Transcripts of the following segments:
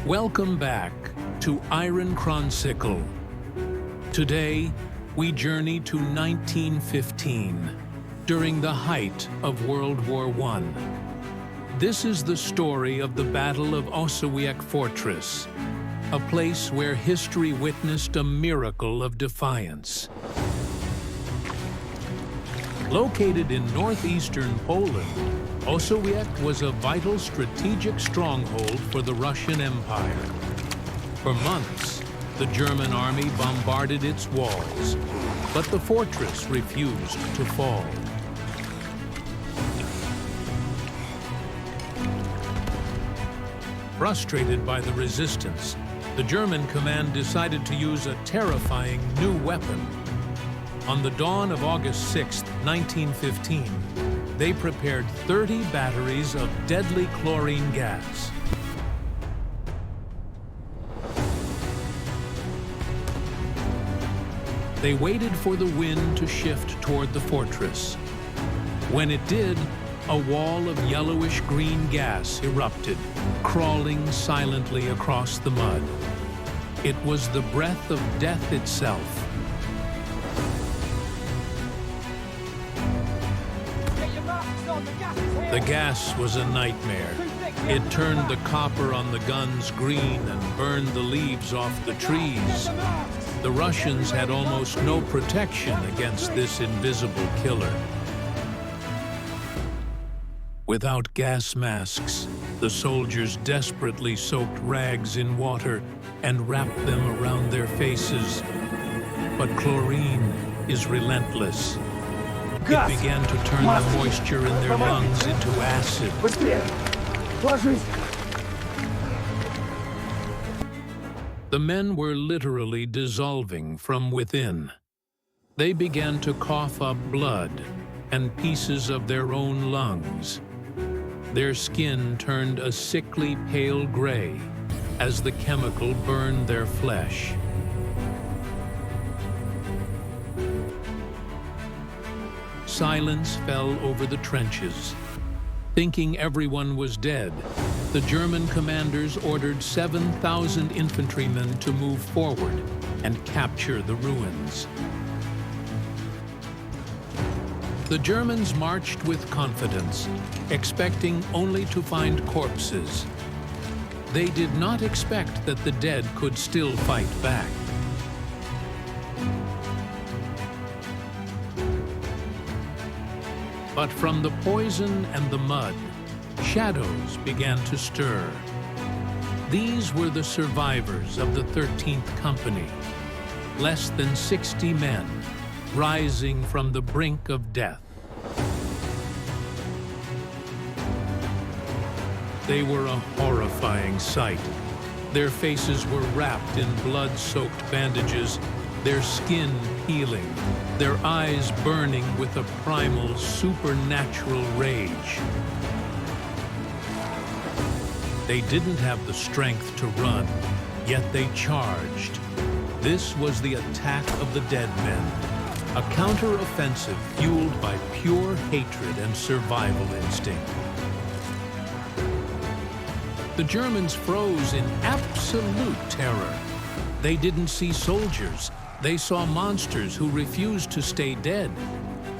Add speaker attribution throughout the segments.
Speaker 1: Welcome back to IRONIRONCHRONCICLE. Today, we journey to 1915, during the height of World War I. This is the story of the Battle of Osowiec Fortress, a place where history witnessed a miracle of defiance. Located in northeastern Poland, Osowiec was a vital strategic stronghold for the Russian Empire. For months, the German army bombarded its walls, but the fortress refused to fall. Frustrated by the resistance, the German command decided to use a terrifying new weapon. On the dawn of August 6, 1915, they prepared 30 batteries of deadly chlorine gas. They waited for the wind to shift toward the fortress. When it did, a wall of yellowish-green gas erupted, crawling silently across the mud. It was the breath of death itself. The gas was a nightmare. It turned the copper on the guns green and burned the leaves off the trees. The Russians had almost no protection against this invisible killer. Without gas masks, the soldiers desperately soaked rags in water and wrapped them around their faces. But chlorine is relentless. It began to turn the moisture in their lungs into acid. The men were literally dissolving from within. They began to cough up blood and pieces of their own lungs. Their skin turned a sickly pale gray as the chemical burned their flesh. Silence fell over the trenches. Thinking everyone was dead, the German commanders ordered 7,000 infantrymen to move forward and capture the ruins. The Germans marched with confidence, expecting only to find corpses. They did not expect that the dead could still fight back. But from the poison and the mud, shadows began to stir. These were the survivors of the 13th Company, less than 60 men, rising from the brink of death. They were a horrifying sight. Their faces were wrapped in blood-soaked bandages, their skin peeling, their eyes burning with a primal, supernatural rage. They didn't have the strength to run, yet they charged. This was the attack of the dead men, a counter-offensive fueled by pure hatred and survival instinct. The Germans froze in absolute terror. They didn't see soldiers. They saw monsters who refused to stay dead.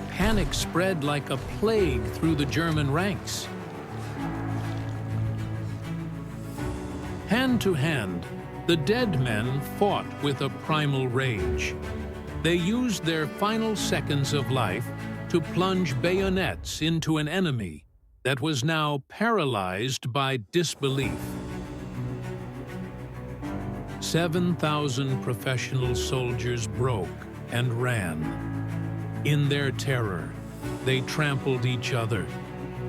Speaker 1: Panic spread like a plague through the German ranks. Hand to hand, the dead men fought with a primal rage. They used their final seconds of life to plunge bayonets into an enemy that was now paralyzed by disbelief. 7,000 professional soldiers broke and ran. In their terror, they trampled each other,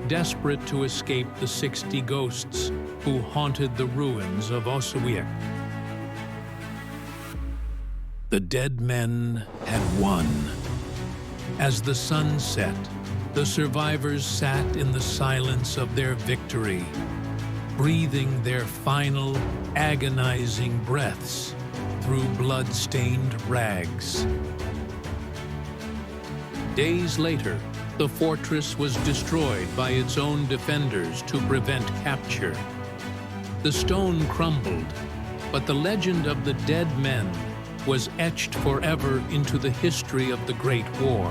Speaker 1: desperate to escape the 60 ghosts who haunted the ruins of Osowiec. The dead men had won. As the sun set, the survivors sat in the silence of their victory, breathing their final, agonizing breaths through blood-stained rags. Days later, the fortress was destroyed by its own defenders to prevent capture. The stone crumbled, but the legend of the dead men was etched forever into the history of the Great War.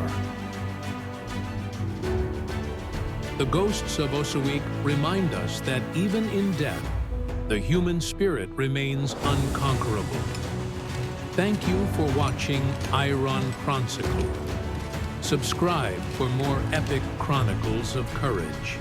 Speaker 1: The ghosts of Osowiec remind us that even in death, the human spirit remains unconquerable. Thank you for watching IRONIRONCHRONCICLE. Subscribe for more epic chronicles of courage.